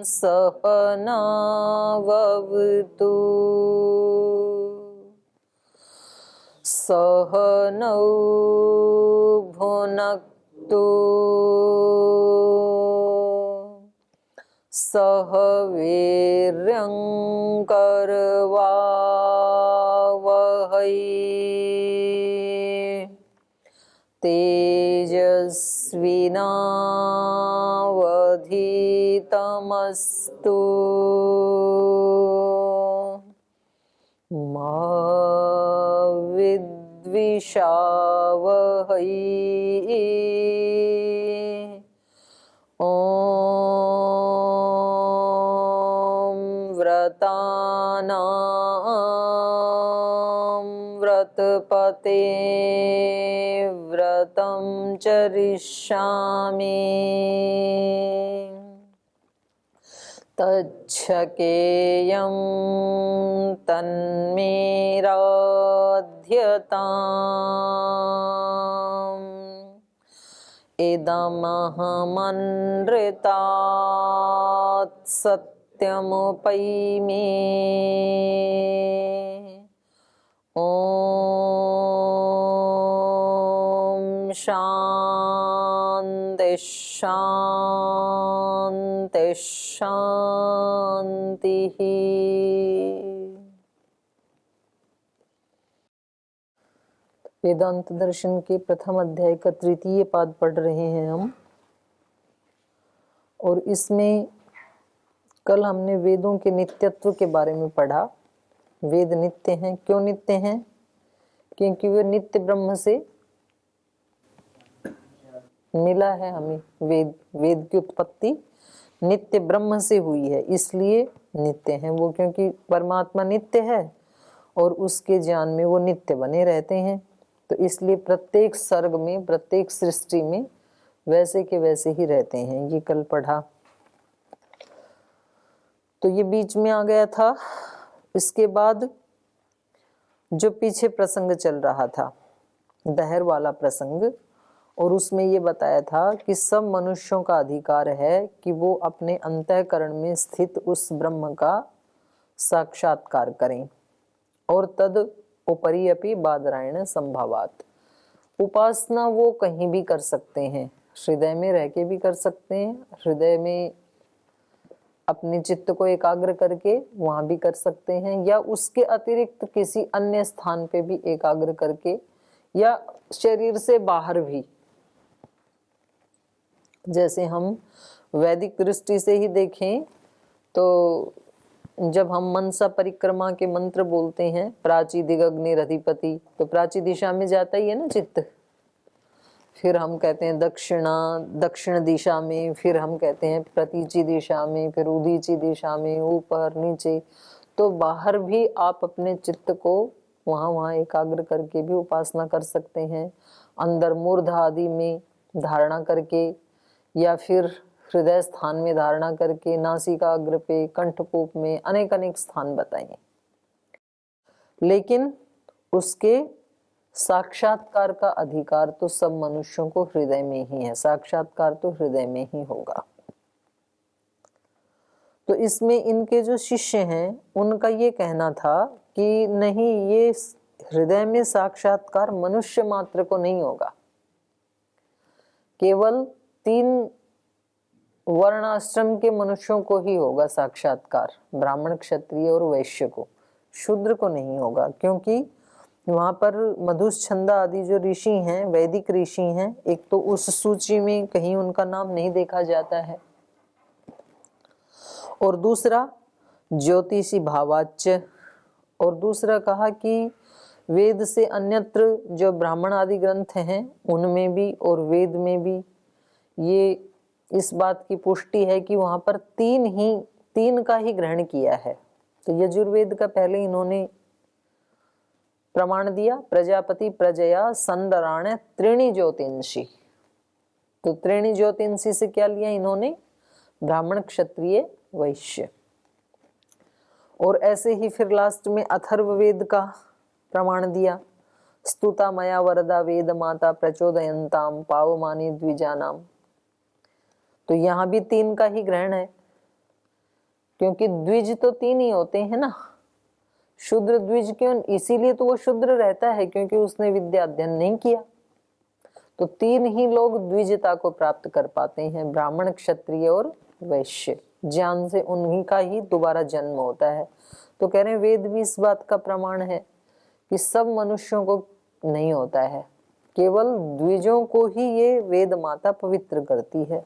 सहनाववतु सहनौ भुनक्तु सह वीर्यं करवावहै तेजस्विनावधीतमस्तु मा विद्विषावहै। ॐ व्रतानां व्रतपते व्रतं चरिष्यामि तच्छकेयं तन्मे राध्यताम् इदमहमनृतात् सत्यमुपैमि। ॐ शान्ति शान्ति शान्तिः। वेदांत दर्शन के प्रथम अध्याय का तृतीय पाद पढ़ रहे हैं हम, और इसमें कल हमने वेदों के नित्यत्व के बारे में पढ़ा। वेद नित्य हैं। क्यों नित्य हैं? क्योंकि वे नित्य ब्रह्म से मिला है हमें। वेद की उत्पत्ति नित्य ब्रह्म से हुई है, इसलिए नित्य हैं वो। क्योंकि परमात्मा नित्य है और उसके ज्ञान में वो नित्य बने रहते हैं, तो इसलिए प्रत्येक सर्ग में, प्रत्येक सृष्टि में वैसे के वैसे ही रहते हैं। ये कल पढ़ा। तो ये बीच में आ गया था। इसके बाद जो पीछे प्रसंग चल रहा था, दहर वाला प्रसंग, और उसमें ये बताया था कि सब मनुष्यों का अधिकार है कि वो अपने अंतःकरण में स्थित उस ब्रह्म का साक्षात्कार करें, और तद उपरि अपि बादरायण संभावात। उपासना वो कहीं भी कर सकते हैं, हृदय में रह के भी कर सकते हैं, हृदय में अपने चित्त को एकाग्र करके वहां भी कर सकते हैं, या उसके अतिरिक्त किसी अन्य स्थान पे भी एकाग्र करके, या शरीर से बाहर भी। जैसे हम वैदिक दृष्टि से ही देखें तो जब हम मनसा परिक्रमा के मंत्र बोलते हैं, प्राची दिगग्निरधिपति, तो प्राची दिशा में जाता ही है ना चित्त। फिर हम कहते हैं दक्षिण दिशा में, फिर हम कहते हैं प्रतीची दिशा में, फिर उदीची दिशा में, ऊपर नीचे। तो बाहर भी आप अपने चित्त को वहां एकाग्र करके भी उपासना कर सकते हैं। अंदर मूर्ध आदि में धारणा करके, या फिर हृदय स्थान में धारणा करके, नासिकाग्र पे, कंठकूप में, अनेक अनेक स्थान बताएं। लेकिन उसके साक्षात्कार का अधिकार तो सब मनुष्यों को हृदय में ही है। साक्षात्कार तो हृदय में ही होगा। तो इसमें इनके जो शिष्य हैं उनका ये कहना था कि नहीं, ये हृदय में साक्षात्कार मनुष्य मात्र को नहीं होगा, केवल 3 वर्णाश्रम के मनुष्यों को ही होगा साक्षात्कार, ब्राह्मण, क्षत्रिय और वैश्य को। शूद्र को नहीं होगा, क्योंकि वहां पर मधुच्छंदा आदि जो ऋषि हैं, वैदिक ऋषि हैं, एक तो उस सूची में कहीं उनका नाम नहीं देखा जाता है, और दूसरा ज्योतिषी भावाच्य, और दूसरा कहा कि वेद से अन्यत्र जो ब्राह्मण आदि ग्रंथ हैं उनमें भी और वेद में भी ये इस बात की पुष्टि है कि वहां पर 3 का ही ग्रहण किया है। तो यजुर्वेद का पहले इन्होंने प्रमाण दिया, प्रजापति प्रजया संडराण त्रीणि ज्योतिंषि। तो त्रीणि ज्योतिंषि से क्या लिया इन्होंने? ब्राह्मण, क्षत्रिय, वैश्य। और ऐसे ही फिर लास्ट में अथर्ववेद का प्रमाण दिया, स्तुता मया वरदा वेद माता प्रचोदयंताम पावमानी द्विजानाम। तो यहाँ भी 3 का ही ग्रहण है। क्योंकि द्विज तो 3 ही होते हैं ना। शूद्र द्विज क्यों? इसीलिए तो वो शूद्र रहता है क्योंकि उसने विद्या अध्ययन नहीं किया। तो 3 ही लोग द्विजता को प्राप्त कर पाते हैं, ब्राह्मण, क्षत्रिय और वैश्य। ज्ञान से उन्हीं का ही दोबारा जन्म होता है। तो कह रहे हैं वेद भी इस बात का प्रमाण है कि सब मनुष्यों को नहीं होता है, केवल द्विजों को ही ये वेद माता पवित्र करती है।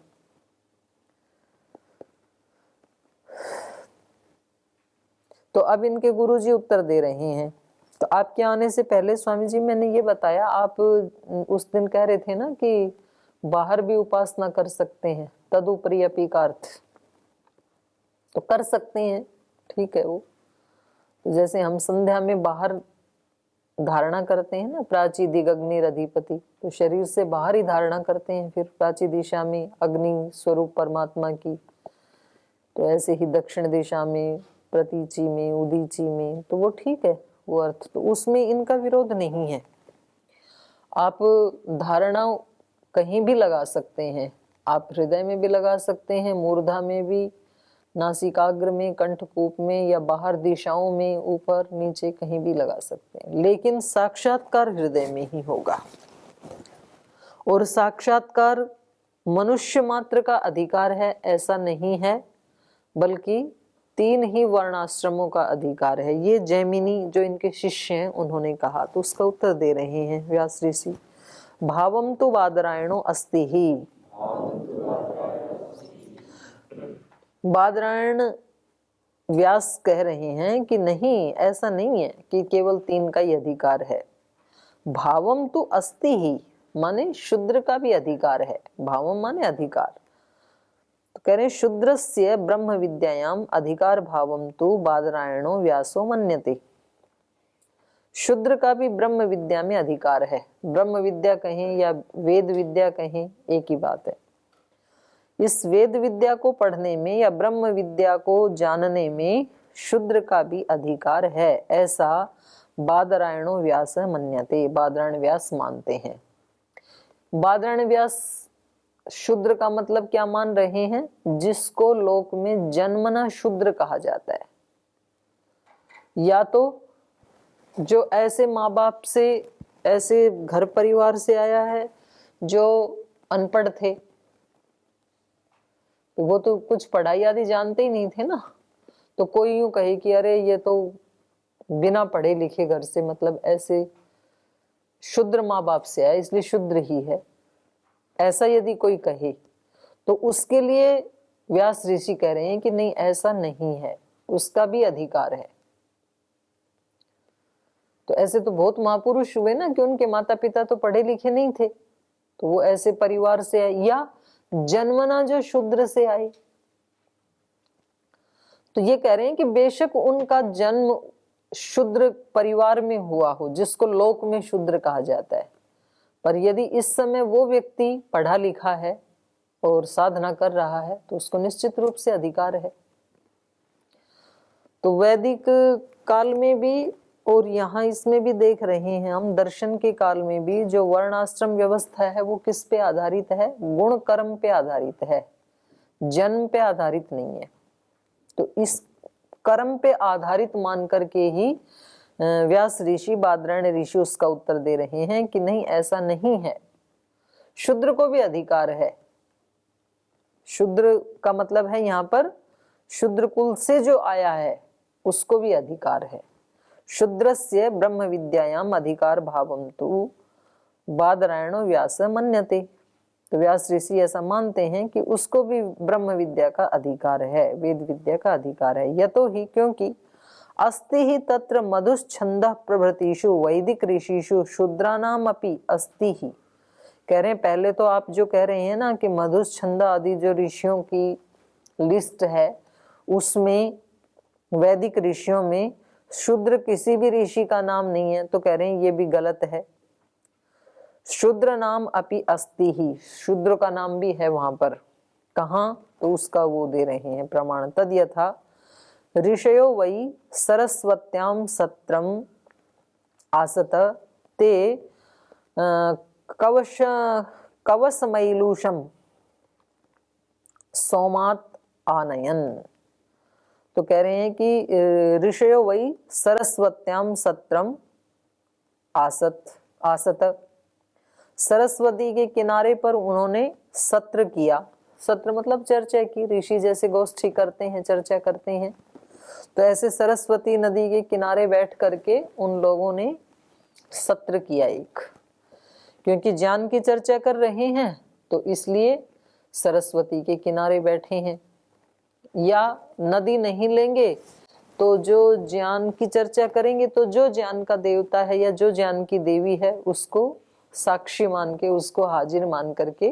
तो अब इनके गुरुजी उत्तर दे रहे हैं। तो आपके आने से पहले स्वामी जी मैंने ये बताया, आप उस दिन कह रहे थे ना कि बाहर भी उपासना कर सकते हैं, तदुपरि अपि का अर्थ, तो कर सकते हैं, ठीक है। वो जैसे हम संध्या में बाहर धारणा करते हैं ना, प्राची दिग्ग्नि अधिपति, तो शरीर से बाहर ही धारणा करते हैं, फिर प्राची दिशा में अग्नि स्वरूप परमात्मा की, तो ऐसे ही दक्षिण दिशा में प्रतीची में, उदीची में, तो वो ठीक है वो अर्थ, तो उसमें इनका विरोध नहीं है। आप धारणा कहीं भी लगा सकते हैं, आप हृदय में भी लगा सकते हैं, मूर्धा में भी, नासिकाग्र में, कंठकूप में, या बाहर दिशाओं में, ऊपर नीचे कहीं भी लगा सकते हैं, लेकिन साक्षात्कार हृदय में ही होगा। और साक्षात्कार मनुष्य मात्र का अधिकार है ऐसा नहीं है, बल्कि 3 ही वर्णाश्रमों का अधिकार है। ये जैमिनी जो इनके शिष्य हैं उन्होंने कहा, तो उसका उत्तर दे रहे हैं व्यास ऋषि। भावम तो बादरायणो अस्ति ही, बादरायण व्यास कह रहे हैं कि नहीं, ऐसा नहीं है कि केवल 3 का ही अधिकार है। भावम तो अस्ति ही माने शूद्र का भी अधिकार है, भावम माने अधिकार। तो कह रहे हैं शूद्रस्य ब्रह्म विद्यायाम अधिकार भावम तो बादरायणो व्यासो मन्यते। शूद्र का भी ब्रह्म विद्या में अधिकार है। ब्रह्म विद्या कहें या वेद विद्या कहें, एक ही बात है। इस वेद विद्या को पढ़ने में या ब्रह्म विद्या को जानने में शूद्र का भी अधिकार है, ऐसा बादरायणो व्यास मन्यते, बादरायण व्यास मानते हैं। बादरायण व्यास शूद्र का मतलब क्या मान रहे हैं? जिसको लोक में जन्मना शूद्र कहा जाता है, या तो जो ऐसे माँ बाप से, ऐसे घर परिवार से आया है जो अनपढ़ थे, तो वो तो कुछ पढ़ाई आदि जानते ही नहीं थे ना, तो कोई यूं कहे कि अरे ये तो बिना पढ़े लिखे घर से, मतलब ऐसे शूद्र माँ बाप से आया इसलिए शूद्र ही है, ऐसा यदि कोई कहे तो उसके लिए व्यास ऋषि कह रहे हैं कि नहीं, ऐसा नहीं है, उसका भी अधिकार है। तो ऐसे तो बहुत महापुरुष हुए ना कि उनके माता पिता तो पढ़े लिखे नहीं थे, तो वो ऐसे परिवार से आए, या जन्मना जो शूद्र से आए। तो ये कह रहे हैं कि बेशक उनका जन्म शूद्र परिवार में हुआ हो, जिसको लोक में शूद्र कहा जाता है, पर यदि इस समय वो व्यक्ति पढ़ा लिखा है और साधना कर रहा है तो उसको निश्चित रूप से अधिकार है। तो वैदिक काल में भी और यहाँ इसमें भी देख रहे हैं हम, दर्शन के काल में भी जो वर्णाश्रम व्यवस्था है वो किस पे आधारित है? गुण कर्म पे आधारित है, जन्म पे आधारित नहीं है। तो इस कर्म पे आधारित मान करके ही व्यास ऋषि, बादरायण ऋषि उसका उत्तर दे रहे हैं कि नहीं, ऐसा नहीं है, शूद्र को भी अधिकार है। शूद्र का मतलब है यहाँ पर शूद्र कुल से जो आया है उसको भी अधिकार है। शूद्रस्य ब्रह्म विद्यायाम अधिकार भावम तु बादरायणो व्यास मन्यते। तो व्यास ऋषि ऐसा मानते हैं कि उसको भी ब्रह्म विद्या का अधिकार है, वेद विद्या का अधिकार है। यतो ही क्योंकि अस्ति ही तत्र मधुच्छंदः प्रभृतिषु वैदिक ऋषिषु शूद्रानाम अपि अस्ति ही। कह रहे हैं पहले तो आप जो कह रहे हैं ना कि मधुच्छंद आदि जो ऋषियों की लिस्ट है उसमें वैदिक ऋषियों में शूद्र किसी भी ऋषि का नाम नहीं है, तो कह रहे हैं ये भी गलत है। शूद्र नाम अपि अस्ति ही, शूद्र का नाम भी है वहां पर। कहाँ? तो उसका वो दे रहे हैं प्रमाण। तद यथा ऋषयो वै सरस्वत्याम सत्रम आसत ते कवशमैलूषम सोमात आनयन। तो कह रहे हैं कि ऋषयो वही सरस्वत्याम सत्रम आसत, सरस्वती के किनारे पर उन्होंने सत्र किया। सत्र मतलब चर्चा की, ऋषि जैसे गोष्ठी करते हैं, चर्चा करते हैं। तो ऐसे सरस्वती नदी के किनारे बैठ करके उन लोगों ने सत्र किया एक, क्योंकि ज्ञान की चर्चा कर रहे हैं तो इसलिए सरस्वती के किनारे बैठे हैं। या नदी नहीं लेंगे तो जो ज्ञान की चर्चा करेंगे तो जो ज्ञान का देवता है या जो ज्ञान की देवी है उसको साक्षी मान के, उसको हाजिर मान करके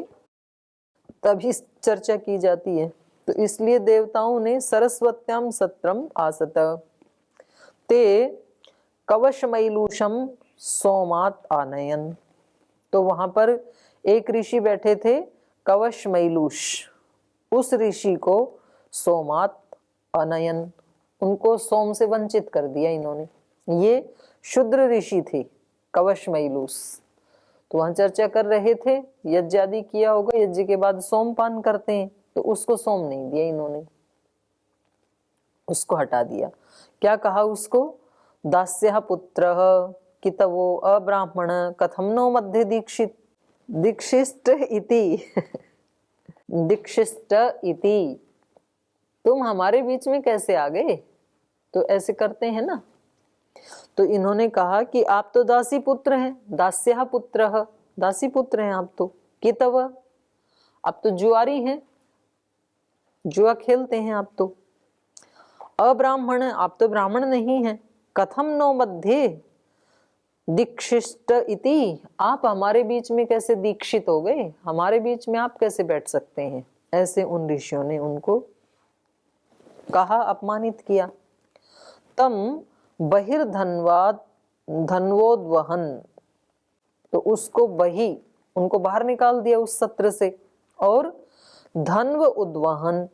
तभी चर्चा की जाती है। तो इसलिए देवताओं ने सरस्वत्याम सत्रम आसत ते कवशमैलूषम सोमात आनयन। तो वहां पर एक ऋषि बैठे थे कवशमैलूष, उस ऋषि को सोमात अनयन, उनको सोम से वंचित कर दिया इन्होंने। ये शुद्र ऋषि थे कवशमैलूष। तो वहां चर्चा कर रहे थे, यज्ञ आदि किया होगा, यज्ञ के बाद सोमपान करते हैं, तो उसको सोम नहीं दिया इन्होंने, उसको हटा दिया। क्या कहा उसको? दास्यः पुत्रः कितवो अब्राह्मण कथम नो मध्य दीक्षिष्ट इति दीक्षिष्ट इति, तुम हमारे बीच में कैसे आ गए? तो ऐसे करते हैं ना। तो इन्होंने कहा कि आप तो दासी पुत्र हैं, दास्यः पुत्रः, दासी पुत्र हैं आप तो, कितव, आप तो जुआरी हैं, जुआ खेलते हैं आप तो, अब्राह्मण, आप तो ब्राह्मण नहीं हैं, कथम नो मध्य दीक्षिष्ट इति, आप हमारे बीच में कैसे दीक्षित हो गए, हमारे बीच में आप कैसे बैठ सकते हैं? ऐसे उन ऋषियों ने उनको कहा, अपमानित किया। तम बहिर्धनवाद धनवोद्वहन, तो उसको उनको बाहर निकाल दिया उस सत्र से। और धन्व उद्वहन,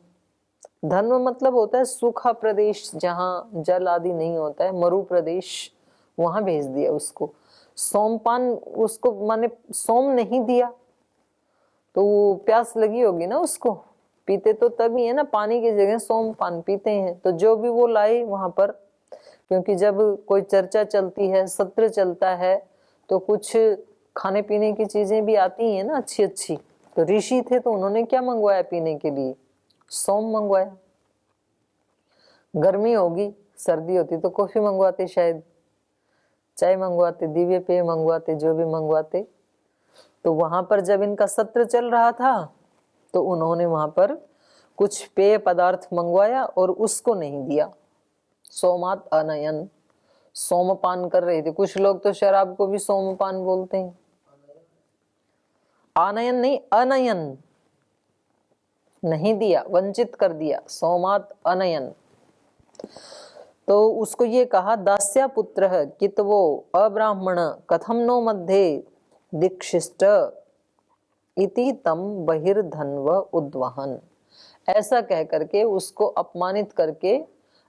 धन्व मतलब होता है सूखा प्रदेश, जहां जल आदि नहीं होता है, मरु प्रदेश, वहां भेज दिया उसको। सोमपान, उसको माने सोम नहीं दिया तो प्यास लगी होगी ना उसको, पीते तो तभी है ना, पानी की जगह सोमपान पीते हैं। तो जो भी वो लाए वहां पर, क्योंकि जब कोई चर्चा चलती है, सत्र चलता है, तो कुछ खाने पीने की चीजें भी आती हैं ना अच्छी अच्छी। तो ऋषि थे तो उन्होंने क्या मंगवाया पीने के लिए? सोम मंगवाया। गर्मी होगी, सर्दी होती तो कॉफी मंगवाते, शायद चाय मंगवाते, दिव्य पेय मंगवाते, जो भी मंगवाते। तो वहां पर जब इनका सत्र चल रहा था तो उन्होंने वहां पर कुछ पेय पदार्थ मंगवाया और उसको नहीं दिया। सोमात अनयन, सोमपान कर रहे थे। कुछ लोग तो शराब को भी सोमपान बोलते हैं। आनयन नहीं, अनयन, नहीं दिया, वंचित कर दिया, सोमात अनयन। तो उसको ये कहा, दास्या पुत्र कितवो अब्राह्मण कथम नो मध्य दीक्षिष्ट इति तम बहिर्धन्व उद्वहन, ऐसा कह करके उसको अपमानित करके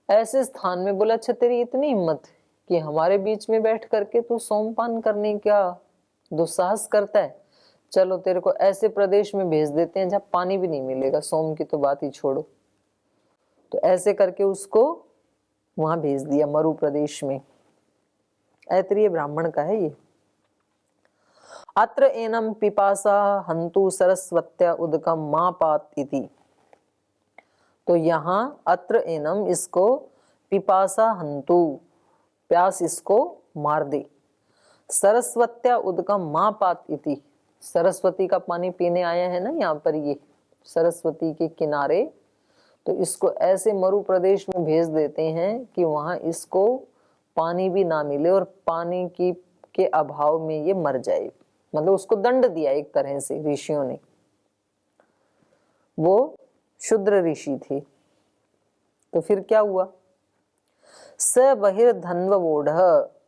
ऐसे स्थान में बोला, अच्छा तेरी इतनी हिम्मत कि हमारे बीच में बैठ करके तू सोमपान करने का दुस्साहस करता है, चलो तेरे को ऐसे प्रदेश में भेज देते हैं जहाँ पानी भी नहीं मिलेगा, सोम की तो बात ही छोड़ो। तो ऐसे करके उसको वहां भेज दिया मरु प्रदेश में। ऐत्रेय ब्राह्मण का है ये। अत्र एनम पिपासा हंतु सरस्वत्या उदकम मां पात इति, तो यहाँ अत्र एनम, इसको पिपासा हंतु, प्यास इसको मार दे, सरस्वत्या उदकम मां पात इति, सरस्वती का पानी पीने आया है ना यहाँ पर, ये सरस्वती के किनारे, तो इसको ऐसे मरु प्रदेश में भेज देते हैं कि वहां इसको पानी भी ना मिले और पानी की के अभाव में ये मर जाए। मतलब उसको दंड दिया एक तरह से ऋषियों ने। वो शूद्र ऋषि थे। तो फिर क्या हुआ? स बहिर्धन्वोढ़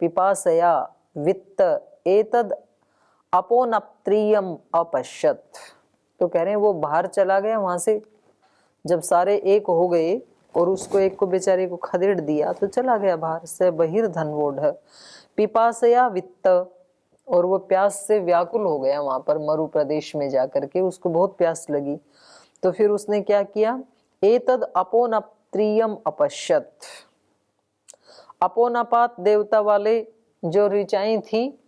पिपासया वित्त एतद अपोनप्त्रियम अपश्यत, तो कह रहे हैं वो बाहर चला गया वहां से, जब सारे एक हो गए और उसको एक को बेचारे को खदेड़ दिया तो चला गया बाहर। से बहिर्धन्वोढ़ पिपासया वित्त, और वो प्यास से व्याकुल हो गया वहां पर मरु प्रदेश में जाकर के, उसको बहुत प्यास लगी। तो फिर उसने क्या किया? एतद त्रियम अपश्यत। अपोनपात देवता वाले जो ऋचाएं थी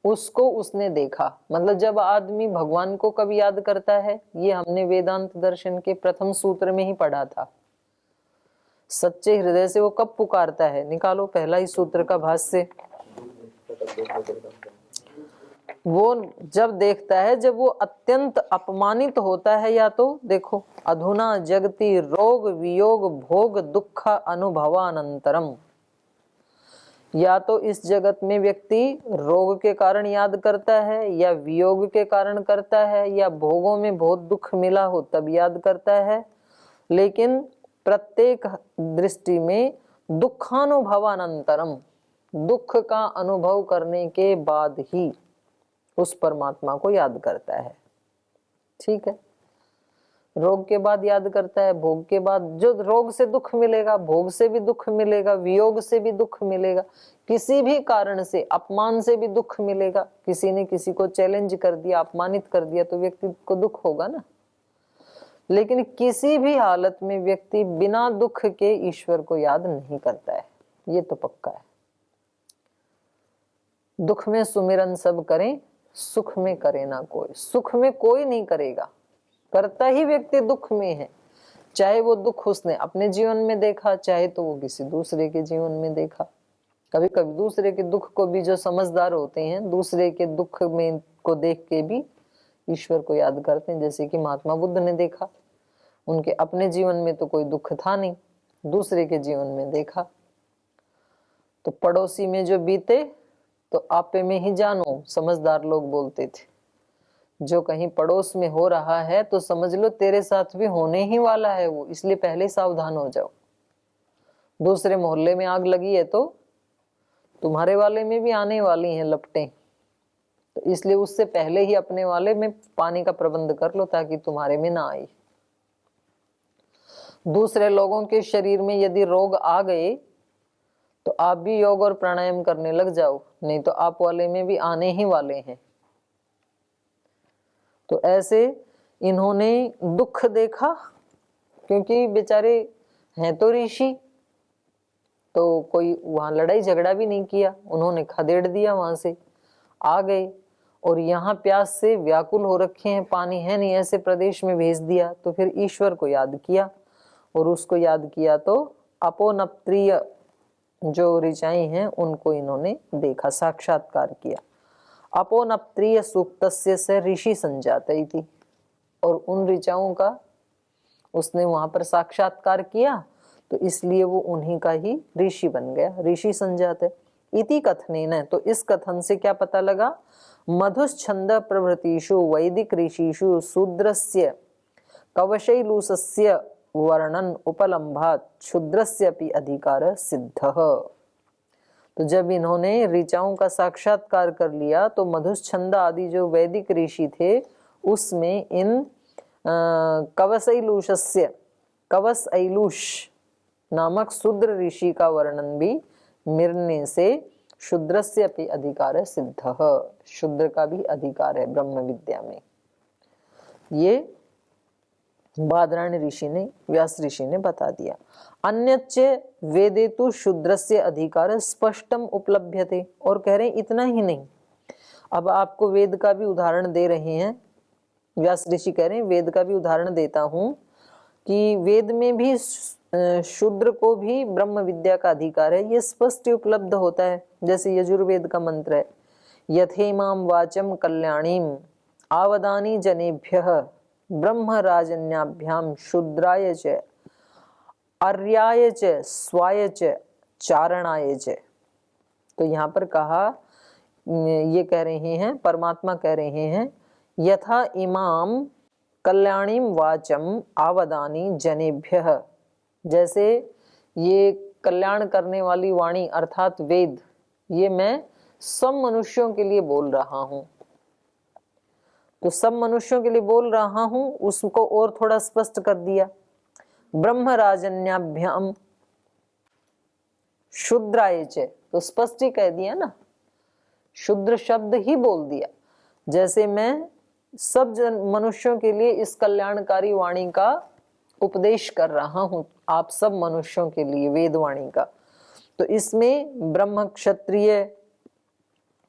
उसको उसने देखा। मतलब जब आदमी भगवान को कभी याद करता है, ये हमने वेदांत दर्शन के प्रथम सूत्र में ही पढ़ा था, सच्चे हृदय से वो कब पुकारता है, निकालो पहला ही सूत्र का भाष्य। वो जब देखता है, जब वो अत्यंत अपमानित होता है, या तो देखो अधुना जगति रोग वियोग भोग दुख अनुभवानंतरम, या तो इस जगत में व्यक्ति रोग के कारण याद करता है, या वियोग के कारण करता है, या भोगों में बहुत दुख मिला हो तब याद करता है, लेकिन प्रत्येक दृष्टि में दुखानुभवानंतरम, दुख का अनुभव करने के बाद ही उस परमात्मा को याद करता है। ठीक है, रोग के बाद याद करता है, भोग के बाद, जो रोग से दुख मिलेगा, भोग से भी दुख मिलेगा, वियोग से भी दुख मिलेगा, किसी भी कारण से अपमान से भी दुख मिलेगा। किसी ने किसी को चैलेंज कर दिया, अपमानित कर दिया, तो व्यक्ति को दुख होगा ना। लेकिन किसी भी हालत में व्यक्ति बिना दुख के ईश्वर को याद नहीं करता है, ये तो पक्का है। दुख में सुमिरन सब करें, सुख में करे ना कोई। सुख में कोई नहीं करेगा, करता ही व्यक्ति दुख में है। चाहे वो दुख उसने अपने जीवन में देखा, चाहे तो वो किसी दूसरे के जीवन में देखा। कभी कभी दूसरे के दुख को भी, जो समझदार होते हैं, दूसरे के दुख में को देख के भी ईश्वर को याद करते हैं। जैसे कि महात्मा बुद्ध ने देखा, उनके अपने जीवन में तो कोई दुख था नहीं, दूसरे के जीवन में देखा। तो पड़ोसी में जो बीते तो आपे में ही जानो, समझदार लोग बोलते थे। जो कहीं पड़ोस में हो रहा है तो समझ लो तेरे साथ भी होने ही वाला है वो, इसलिए पहले सावधान हो जाओ। दूसरे मोहल्ले में आग लगी है तो तुम्हारे वाले में भी आने वाली हैं लपटें, तो इसलिए उससे पहले ही अपने वाले में पानी का प्रबंध कर लो ताकि तुम्हारे में ना आए। दूसरे लोगों के शरीर में यदि रोग आ गए तो आप भी योग और प्राणायाम करने लग जाओ, नहीं तो आप वाले में भी आने ही वाले हैं। तो ऐसे इन्होंने दुख देखा, क्योंकि बेचारे हैं तो ऋषि, तो कोई वहां लड़ाई झगड़ा भी नहीं किया, उन्होंने खदेड़ दिया, वहां से आ गए और यहाँ प्यास से व्याकुल हो रखे हैं, पानी है नहीं, ऐसे प्रदेश में भेज दिया। तो फिर ईश्वर को याद किया, और उसको याद किया तो अपोनप्त्रिय जो ऋचाएं हैं उनको इन्होंने देखा, साक्षात्कार किया। अपोनप्त्रिय सूक्तस्य से ऋषि संजाते थी, और उन ऋचाओं का उसने वहां पर साक्षात्कार किया, तो इसलिए वो उन्हीं का ही ऋषि बन गया, ऋषि संजाते इति कथनेन। तो इस कथन से क्या पता लगा, मधुच्छंद प्रभृतिषु वैदिक ऋषिषु शूद्रस्य कवशैलूसस्य वर्णन उपलम्भात क्षुद्रस्य अपि अधिकार सिद्धः। तो जब इन्होंने ऋचाओं का साक्षात्कार कर लिया तो मधुच्छंद आदि जो वैदिक ऋषि थे उसमें इन कवशैलूष नामक शूद्र ऋषि का वर्णन भी मिलने से शूद्रस्य अपि अधिकार सिद्धः, शूद्र का भी अधिकार है ब्रह्म विद्या में। ये बादरायण ऋषि ने, व्यास ऋषि ने बता दिया। अन्यच्च वेदेतु शूद्रस्य अधिकार स्पष्टम उपलभ्यते। और कह रहे हैं इतना ही नहीं, अब आपको वेद का भी उदाहरण दे रहे हैं, व्यास ऋषि कह रहे हैं वेद का भी उदाहरण देता हूं कि वेद में भी शूद्र को भी ब्रह्म विद्या का अधिकार है, ये स्पष्ट उपलब्ध होता है। जैसे यजुर्वेद का मंत्र है, यथेमाम वाचम कल्याणीम आवदानी जनेभ्यः ब्रह्म राजन्याभ्याम शूद्राय च आर्याय च स्वाय च चारणाय च। तो यहाँ पर कहा, ये कह रहे हैं, परमात्मा कह रहे हैं, यथा इमाम कल्याणीम वाचम आवदानी जनेभ्यः, जैसे ये कल्याण करने वाली वाणी अर्थात वेद, ये मैं सब मनुष्यों के लिए बोल रहा हूं। तो सब मनुष्यों के लिए बोल रहा हूं, उसको और थोड़ा स्पष्ट कर दिया, ब्रह्म राजन्याभ्याम शूद्राय च, तो स्पष्ट ही कह दिया ना, शूद्र शब्द ही बोल दिया। जैसे मैं सब मनुष्यों के लिए इस कल्याणकारी वाणी का उपदेश कर रहा हूं आप सब मनुष्यों के लिए वेदवाणी का। तो इसमें ब्रह्म, क्षत्रिय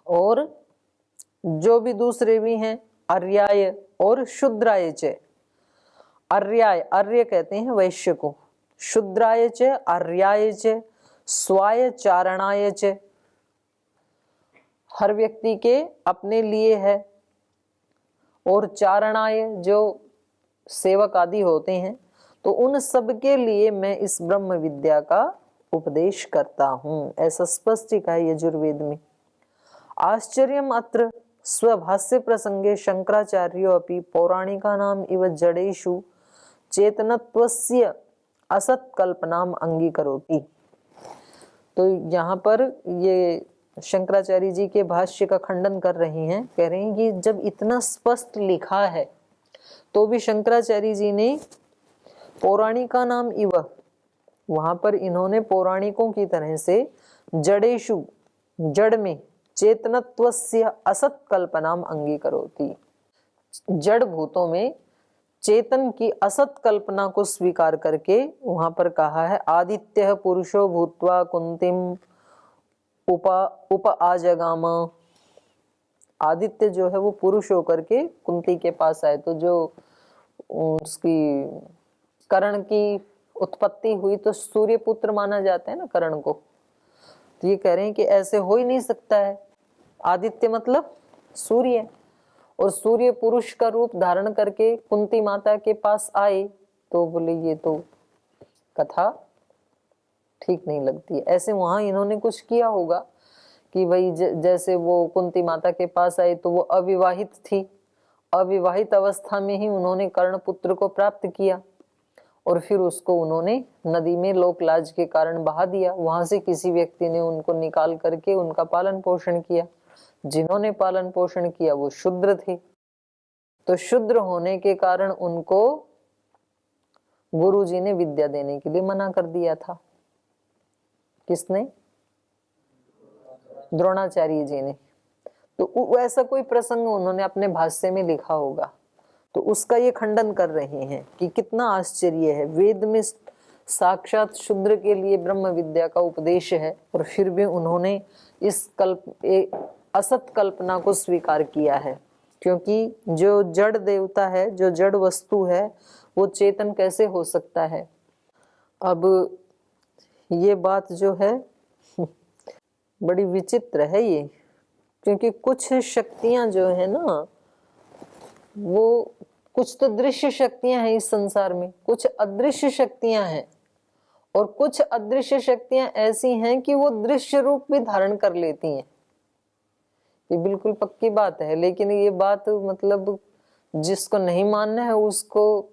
और जो भी दूसरे भी हैं, आर्याय और शूद्राय च। आर्याय, आर्य कहते हैं वैश्य को, शूद्राय च, आर्याय च, स्वाय चारणाय च। हर व्यक्ति के अपने लिए है, और चारणाय जो सेवक आदि होते हैं, तो उन सब के लिए मैं इस ब्रह्म विद्या का उपदेश करता हूं, ऐसा स्पष्ट है यजुर्वेद में। आश्चर्यम अत्र स्वभाष्य प्रसंगे शंकराचार्यो अपि पौराणिका नाम इव जड़ेषु चेतनत्वस्य असत कल्पनाम अंगीकरोति। तो यहाँ पर ये शंकराचार्य जी के भाष्य का खंडन कर रहे हैं, कह रहे हैं कि जब इतना स्पष्ट लिखा है तो भी शंकराचार्य जी ने पौराणिका नाम इव, वहां पर इन्होंने पौराणिकों की तरह से जड़ेषु, जड़ में, चेतनत्वस्य असत कल्पनाम अंगीकरोति, जड़ भूतों में चेतन की असत कल्पना को स्वीकार करके वहां पर कहा है आदित्य पुरुषो भूत्वा कुंतीम उप आजगाम। आदित्य जो है वो पुरुष होकर के कुंती के पास आए, तो जो उसकी कर्ण की उत्पत्ति हुई तो सूर्य पुत्र माना जाता है ना कर्ण को। तो ये कह रहे हैं कि ऐसे हो ही नहीं सकता है, आदित्य मतलब सूर्य, और सूर्य पुरुष का रूप धारण करके कुंती माता के पास आए, तो बोले ये तो कथा ठीक नहीं लगती है। ऐसे वहां इन्होंने कुछ किया होगा कि भाई जैसे वो कुंती माता के पास आई तो वो अविवाहित थी, अविवाहित अवस्था में ही उन्होंने कर्ण पुत्र को प्राप्त किया, और फिर उसको उन्होंने नदी में लोक लाज के कारण बहा दिया। वहां से किसी व्यक्ति ने उनको निकाल करके उनका पालन पोषण किया। जिन्होंने पालन पोषण किया वो शूद्र थे, तो शूद्र होने के कारण उनको गुरुजी ने विद्या देने के लिए मना कर दिया था। किसने? द्रोणाचार्य जी ने। तो ऐसा कोई प्रसंग उन्होंने अपने भाष्य में लिखा होगा, तो उसका ये खंडन कर रहे हैं कि कितना आश्चर्य है, वेद में साक्षात शूद्र के लिए ब्रह्म विद्या का उपदेश है, और फिर भी उन्होंने इस असत कल्पना को स्वीकार किया है। क्योंकि जो जड़ देवता है, जो जड़ वस्तु है, वो चेतन कैसे हो सकता है। अब ये बात जो है बड़ी विचित्र है ये, क्योंकि कुछ शक्तियां जो है ना, वो कुछ तो दृश्य शक्तियां हैं इस संसार में, कुछ अदृश्य शक्तियां हैं, और कुछ अदृश्य शक्तियां ऐसी हैं कि वो दृश्य रूप भी धारण कर लेती हैं। ये बिल्कुल पक्की बात है, लेकिन ये बात मतलब जिसको नहीं मानना है उसको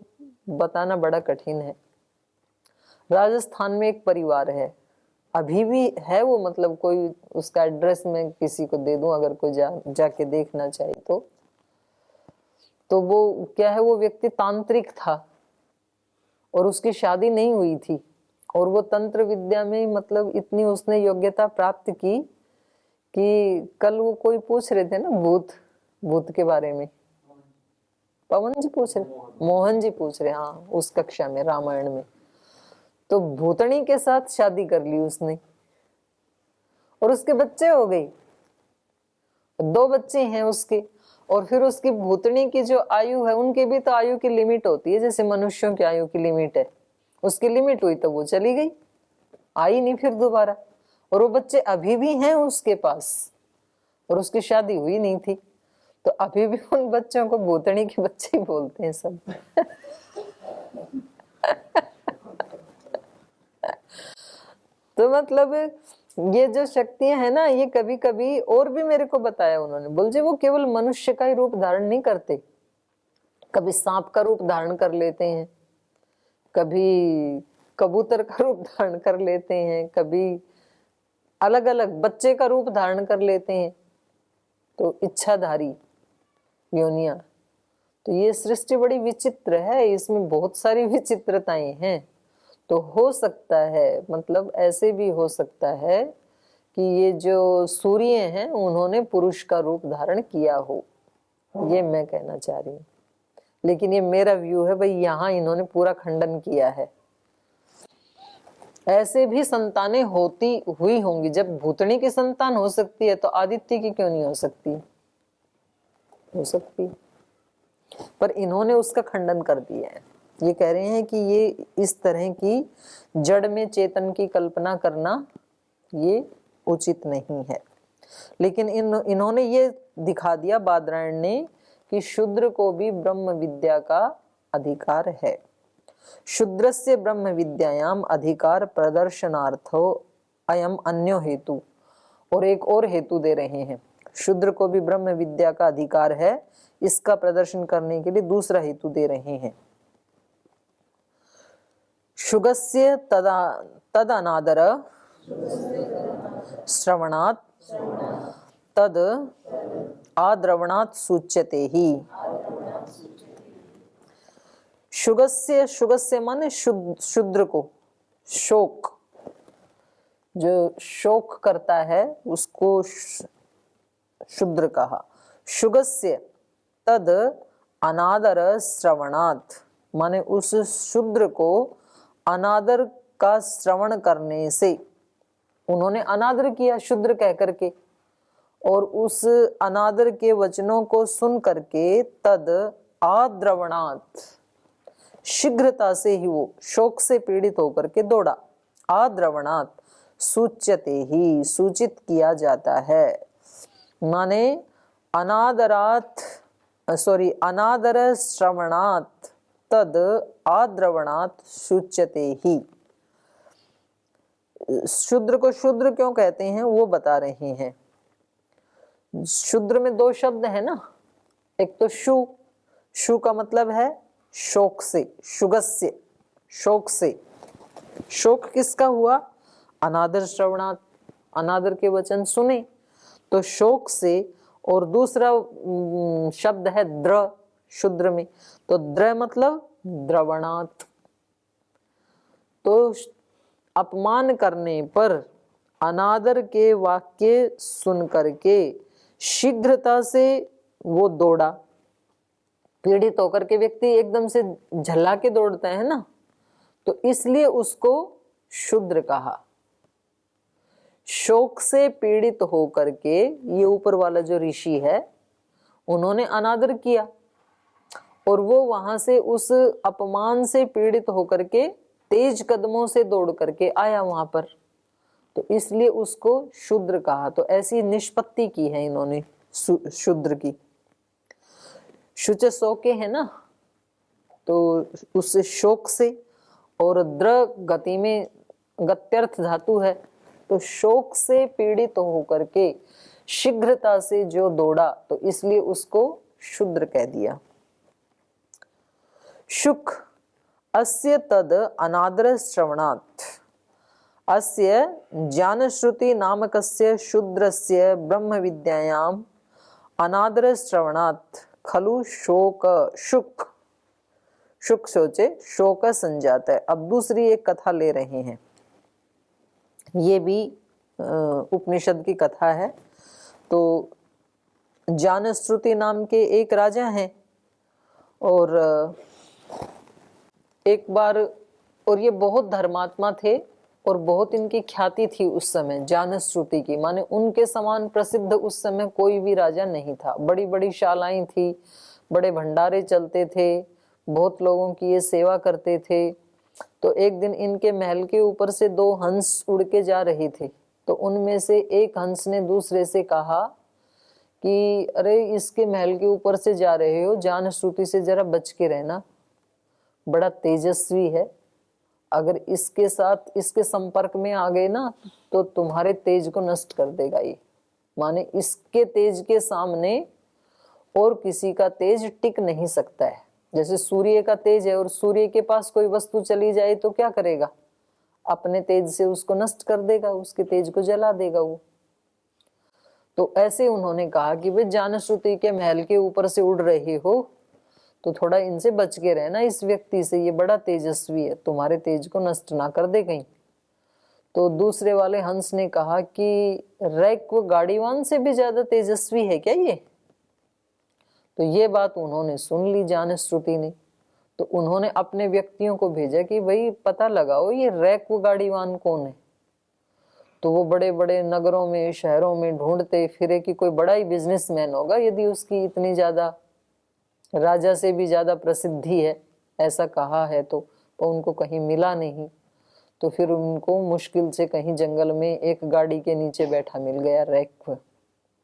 बताना बड़ा कठिन है। राजस्थान में एक परिवार है, अभी भी है वो, मतलब कोई उसका एड्रेस मैं किसी को दे दूं अगर कोई जाके देखना चाहे तो वो क्या है, वो व्यक्ति तांत्रिक था और उसकी शादी नहीं हुई थी, और वो तंत्र विद्या में मतलब इतनी उसने योग्यता प्राप्त की कि कल वो कोई पूछ रहे थे ना भूत के बारे में, पवन जी पूछ रहे, मोहन जी पूछ रहे, हाँ उस कक्षा में रामायण में, तो भूतनी के साथ शादी कर ली उसने और उसके बच्चे हो गए, 2 बच्चे हैं उसके। और फिर उसकी भूतनी की जो आयु है, उनकी भी तो आयु की लिमिट होती है, जैसे मनुष्यों की आयु की लिमिट है, उसकी लिमिट हुई तो वो चली गई, आई नहीं फिर दोबारा, और वो बच्चे अभी भी हैं उसके पास, और उसकी शादी हुई नहीं थी, तो अभी भी उन बच्चों को भूतनी के बच्चे ही बोलते हैं सब। तो मतलब ये जो शक्तियां है ना, ये कभी कभी और भी मेरे को बताया उन्होंने, बोल जी वो केवल मनुष्य का ही रूप धारण नहीं करते, कभी सांप का रूप धारण कर लेते हैं, कभी कबूतर का रूप धारण कर लेते हैं, कभी अलग अलग बच्चे का रूप धारण कर लेते हैं, तो इच्छाधारी योनिया। तो ये सृष्टि बड़ी विचित्र है, इसमें बहुत सारी विचित्रताएं हैं। तो हो सकता है, मतलब ऐसे भी हो सकता है कि ये जो सूर्य हैं उन्होंने पुरुष का रूप धारण किया हो, ये मैं कहना चाह रही हूँ। लेकिन ये मेरा व्यू है भाई, यहाँ इन्होंने पूरा खंडन किया है। ऐसे भी संतानें होती हुई होंगी। जब भूतनी की संतान हो सकती है तो आदित्य की क्यों नहीं हो सकती? हो सकती, पर इन्होंने उसका खंडन कर दिया है। ये कह रहे हैं कि ये इस तरह की जड़ में चेतन की कल्पना करना ये उचित नहीं है। लेकिन इन्होंने ये दिखा दिया बादरायण ने कि शूद्र को भी ब्रह्म विद्या का अधिकार है। शूद्रस्य ब्रह्म विद्यायाम अधिकार प्रदर्शनार्थो अयम अन्यो हेतु, और एक और हेतु दे रहे हैं। शूद्र को भी ब्रह्म विद्या का अधिकार है, इसका प्रदर्शन करने के लिए दूसरा हेतु दे रहे हैं। शुगस्य तद अनादर श्रवणात् तद आद्रवणात् सूच्यते ही। शुगस्य, शुगस्य माने शूद्र को, शोक, जो शोक करता है उसको शूद्र कहा। शुगस्य तद अनादर श्रवणात् माने उस शूद्र को अनादर का श्रवण करने से, उन्होंने अनादर किया शूद्र कह करके, और उस अनादर के वचनों को सुन करके तद आद्रवणात् शीघ्रता से ही वो शोक से पीड़ित होकर के दौड़ा। आद्रवणात् सूच्यते ही सूचित किया जाता है, माने अनादर श्रवणात् तद आद्रवणात् सूच्यते ही। शूद्र को शूद्र क्यों कहते हैं वो बता रहे हैं। शूद्र में दो शब्द है ना, एक तो शु का मतलब है शोक से, शुगस्य शोक से। शोक किसका हुआ? अनादर श्रवणात्, अनादर के वचन सुने तो शोक से। और दूसरा शब्द है द्र शूद्र में, तो द्र मतलब द्रवणात्, तो अपमान करने पर अनादर के वाक्य सुन करके शीघ्रता से वो दौड़ा। पीड़ित होकर के व्यक्ति एकदम से झल्ला के दौड़ता है ना, तो इसलिए उसको शूद्र कहा। शोक से पीड़ित होकर के ये ऊपर वाला जो ऋषि है उन्होंने अनादर किया, और वो वहां से उस अपमान से पीड़ित होकर के तेज कदमों से दौड़ करके आया वहां पर, तो इसलिए उसको शूद्र कहा। तो ऐसी निष्पत्ति की है इन्होंने शूद्र की। शुच शोके है ना, तो उस शोक से, और द्र गति में गत्यर्थ धातु है, तो शोक से पीड़ित होकर के शीघ्रता से जो दौड़ा, तो इसलिए उसको शूद्र कह दिया। शुक अस्य तद अनादर श्रवणात् अस्य ज्ञानश्रुति नामकस्य शूद्रस्य ब्रह्म विद्यायाम अनादर श्रवणात् खलु शोक शुक शुक सोचे शोक संजात है। अब दूसरी एक कथा ले रहे हैं, ये भी उपनिषद की कथा है। तो ज्ञानश्रुति नाम के एक राजा हैं, और एक बार, और ये बहुत धर्मात्मा थे और बहुत इनकी ख्याति थी उस समय ज्ञानश्रुति की, माने उनके समान प्रसिद्ध उस समय कोई भी राजा नहीं था। बड़ी बड़ी शालाएं थी, बड़े भंडारे चलते थे, बहुत लोगों की ये सेवा करते थे। तो एक दिन इनके महल के ऊपर से दो हंस उड़ के जा रहे थे, तो उनमें से एक हंस ने दूसरे से कहा कि अरे इसके महल के ऊपर से जा रहे हो, ज्ञानश्रुति से जरा बच के रहना, बड़ा तेजस्वी है, अगर इसके साथ इसके संपर्क में आ गए ना तो तुम्हारे तेज को नष्ट कर देगा ये। माने इसके तेज के सामने और किसी का तेज टिक नहीं सकता है। जैसे सूर्य का तेज है और सूर्य के पास कोई वस्तु चली जाए तो क्या करेगा? अपने तेज से उसको नष्ट कर देगा, उसके तेज को जला देगा वो। तो ऐसे उन्होंने कहा कि वे ज्ञानश्रुति के महल के ऊपर से उड़ रहे हो तो थोड़ा इनसे बच के रहना, इस व्यक्ति से, ये बड़ा तेजस्वी है, तुम्हारे तेज को नष्ट ना कर दे कहीं। तो दूसरे वाले हंस ने कहा कि रैक गाड़ीवान से भी ज्यादा तेजस्वी है क्या ये? तो ये बात उन्होंने सुन ली जानश्रुति ने। तो उन्होंने अपने व्यक्तियों को भेजा कि भाई पता लगाओ ये रैक्व गाड़ीवान कौन है। तो वो बड़े बड़े नगरों में शहरों में ढूंढते फिरे कि कोई बड़ा ही बिजनेसमैन होगा, यदि उसकी इतनी ज्यादा राजा से भी ज्यादा प्रसिद्धि है ऐसा कहा है तो उनको कहीं मिला नहीं। तो फिर उनको मुश्किल से कहीं जंगल में एक गाड़ी के नीचे बैठा मिल गया रैक्व।